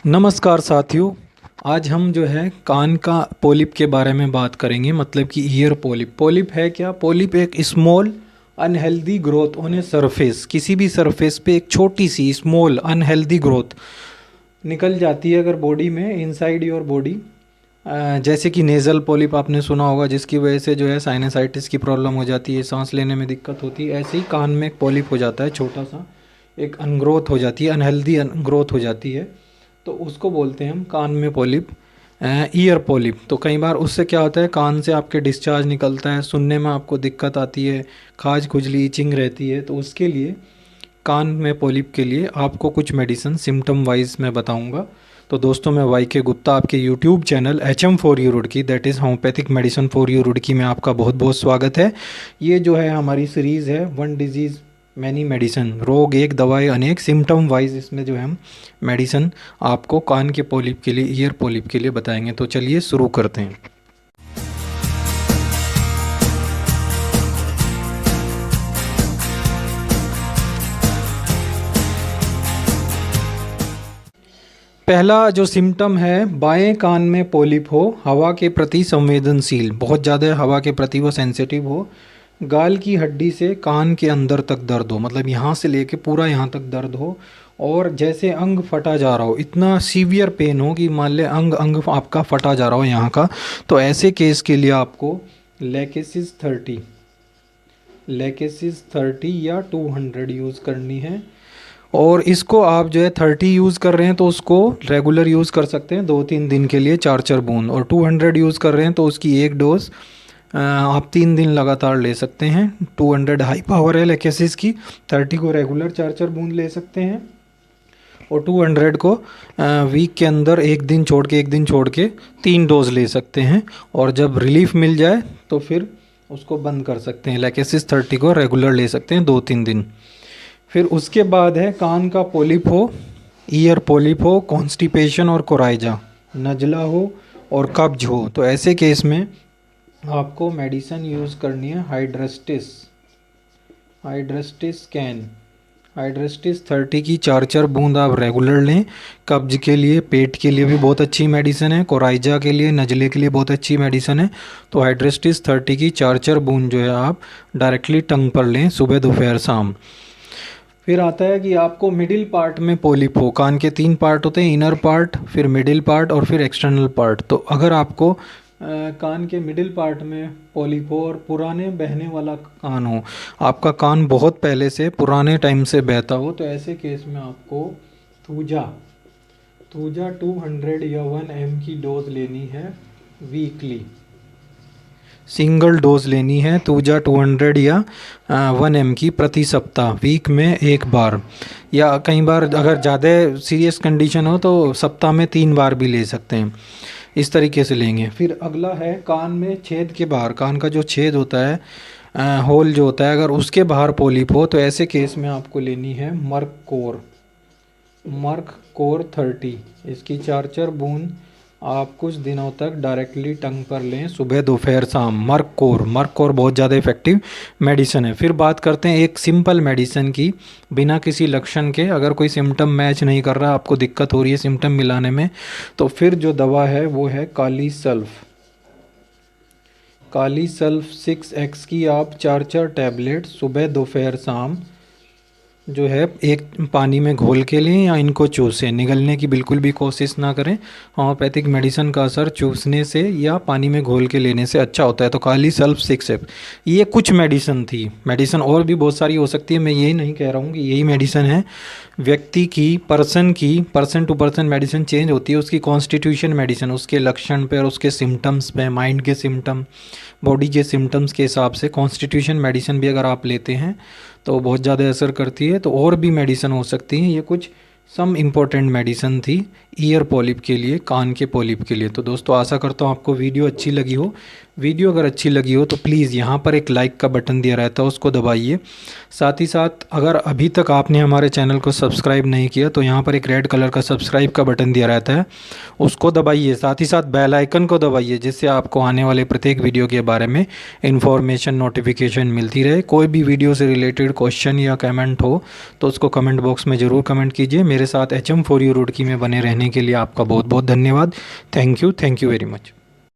नमस्कार साथियों। आज हम जो है कान का पॉलिप के बारे में बात करेंगे। मतलब कि ईयर पॉलिप। पॉलिप है क्या? पॉलिप एक small unhealthy growth on a surface. किसी भी सरफेस पे एक छोटी सी स्मॉल अनहेल्दी ग्रोथ निकल जाती है अगर बॉडी में, इनसाइड योर बॉडी। जैसे कि नेज़ल पॉलिप आपने सुना होगा, जिसकी वजह से जो है साइनसाइटिस की प्रॉब्लम हो जाती है, सांस लेने में दिक्कत होती है। ऐसे ही कान में एक पॉलिप हो जाता है, छोटा सा एक अनग्रोथ हो जाती है, अनहेल्दी ग्रोथ हो जाती है, तो उसको बोलते हैं हम कान में पॉलिप, ईयर पॉलिप। तो कई बार उससे क्या होता है, कान से आपके डिस्चार्ज निकलता है, सुनने में आपको दिक्कत आती है, खाज खुजली इचिंग रहती है। तो उसके लिए कान में पॉलिप के लिए आपको कुछ मेडिसिन सिम्टम वाइज मैं बताऊंगा। तो दोस्तों, मैं वाई के गुप्ता आपके YouTube channel HM for you Roorkee, that is homeopathic medicine for you Roorkee में आपका बहुत बहुत स्वागत है। ये जो है हमारी सीरीज़ है वन डिजीज़ मैनी मेडिसिन, रोग एक दवाई अनेक, सिम्टम वाइज इसमें जो है हम मेडिसिन आपको कान के पॉलिप के लिए, ईयर पॉलिप के लिए बताएंगे। तो चलिए शुरू करते हैं। पहला जो सिम्टम है, बाएं कान में पॉलिप हो, हवा के प्रति संवेदनशील, बहुत ज़्यादा हवा के प्रति वो सेंसिटिव हो, गाल की हड्डी से कान के अंदर तक दर्द हो, मतलब यहाँ से लेके पूरा यहाँ तक दर्द हो, और जैसे अंग फटा जा रहा हो, इतना सीवियर पेन हो कि मान ले अंग अंग आपका फटा जा रहा हो यहाँ का। तो ऐसे केस के लिए आपको लेकेसिस 30 या 200 यूज़ करनी है। और इसको आप जो है 30 यूज़ कर रहे हैं तो उसको रेगुलर यूज़ कर सकते हैं 2-3 दिन के लिए, 4-4 बूंद। और 200 यूज़ कर रहे हैं तो उसकी एक डोज आप 3 दिन लगातार ले सकते हैं। 200 हाई पावर है लेकेसिस की, 30 को रेगुलर 4-4 बूंद ले सकते हैं, और 200 को वीक के अंदर एक दिन छोड़ के 3 डोज ले सकते हैं। और जब रिलीफ मिल जाए तो फिर उसको बंद कर सकते हैं। लेकेसिस 30 को रेगुलर ले सकते हैं 2-3 दिन। फिर उसके बाद है कान का पॉलिप हो, ईयर पॉलिप हो, कॉन्स्टिपेशन और कोराइजा, नज़ला हो और कब्ज हो। तो ऐसे केस में आपको मेडिसिन यूज़ करनी है हाइड्रेस्टिस 30 की 4-4 बूंद आप रेगुलर लें। कब्ज के लिए, पेट के लिए भी बहुत अच्छी मेडिसिन है, कोराइजा के लिए, नज़ले के लिए बहुत अच्छी मेडिसिन है। तो हाइड्रेस्टिस 30 की 4-4 बूंद जो है आप डायरेक्टली टंग पर लें, सुबह दोपहर शाम। फिर आता है कि आपको मिडिल पार्ट में पॉलिप हो। कान के 3 पार्ट होते हैं, इनर पार्ट, फिर मिडिल पार्ट और फिर एक्सटर्नल पार्ट। तो अगर आपको कान के मिडिल पार्ट में पॉलिप हो और पुराने बहने वाला कान हो, आपका कान बहुत पहले से पुराने टाइम से बहता हो, तो ऐसे केस में आपको थूजा 200 या 1 mg की डोज लेनी है वीकली। सिंगल डोज लेनी है तूजा 200 या 1 mg प्रति सप्ताह, वीक में एक बार, या कई बार अगर ज़्यादा सीरियस कंडीशन हो तो सप्ताह में 3 बार भी ले सकते हैं। इस तरीके से लेंगे। फिर अगला है कान में छेद के बाहर, कान का जो छेद होता है, होल जो होता है, अगर उसके बाहर पॉलिप हो तो ऐसे केस में आपको लेनी है मर्क कोर 30। इसकी 4-4 बूंद आप कुछ दिनों तक डायरेक्टली टंग पर लें, सुबह दोपहर शाम। मर्क कोर बहुत ज़्यादा इफेक्टिव मेडिसिन है। फिर बात करते हैं एक सिंपल मेडिसिन की, बिना किसी लक्षण के, अगर कोई सिम्टम मैच नहीं कर रहा, आपको दिक्कत हो रही है सिम्टम मिलाने में, तो फिर जो दवा है वो है काली सल्फ 6x की आप 4-4 टैबलेट सुबह दोपहर शाम जो है एक पानी में घोल के लें, या इनको चूसें। निगलने की बिल्कुल भी कोशिश ना करें। होम्योपैथिक मेडिसिन का असर चूसने से या पानी में घोल के लेने से अच्छा होता है। तो काली सल्फ 6F, ये कुछ मेडिसिन थी। मेडिसिन और भी बहुत सारी हो सकती है, मैं यही नहीं कह रहा हूँ कि यही मेडिसिन है। व्यक्ति की, person to person medicine change होती है। उसकी कॉन्स्टिट्यूशन मेडिसिन उसके लक्षण पे और उसके सिम्टम्स पे, माइंड के सिम्टम, बॉडी के सिम्टम्स के हिसाब से कॉन्स्टिट्यूशन मेडिसिन भी अगर आप लेते हैं तो बहुत ज़्यादा असर करती है। तो और भी मेडिसिन हो सकती हैं। ये कुछ सम इम्पोर्टेंट मेडिसिन थी ईयर पॉलिप के लिए, कान के पॉलिप के लिए। तो दोस्तों, आशा करता हूँ आपको वीडियो अच्छी लगी हो। वीडियो अगर अच्छी लगी हो तो प्लीज़ यहाँ पर एक लाइक का बटन दिया रहता है, उसको दबाइए। साथ ही साथ अगर अभी तक आपने हमारे चैनल को सब्सक्राइब नहीं किया तो यहाँ पर एक रेड कलर का सब्सक्राइब का बटन दिया रहता है, उसको दबाइए। साथ ही साथ बेल आइकन को दबाइए, जिससे आपको आने वाले प्रत्येक वीडियो के बारे में इन्फॉर्मेशन, नोटिफिकेशन मिलती रहे। कोई भी वीडियो से रिलेटेड क्वेश्चन या कमेंट हो तो उसको कमेंट बॉक्स में ज़रूर कमेंट कीजिए। मेरे साथ HM4U रुड़की में बने रहने के लिए आपका बहुत बहुत धन्यवाद। Thank you very much.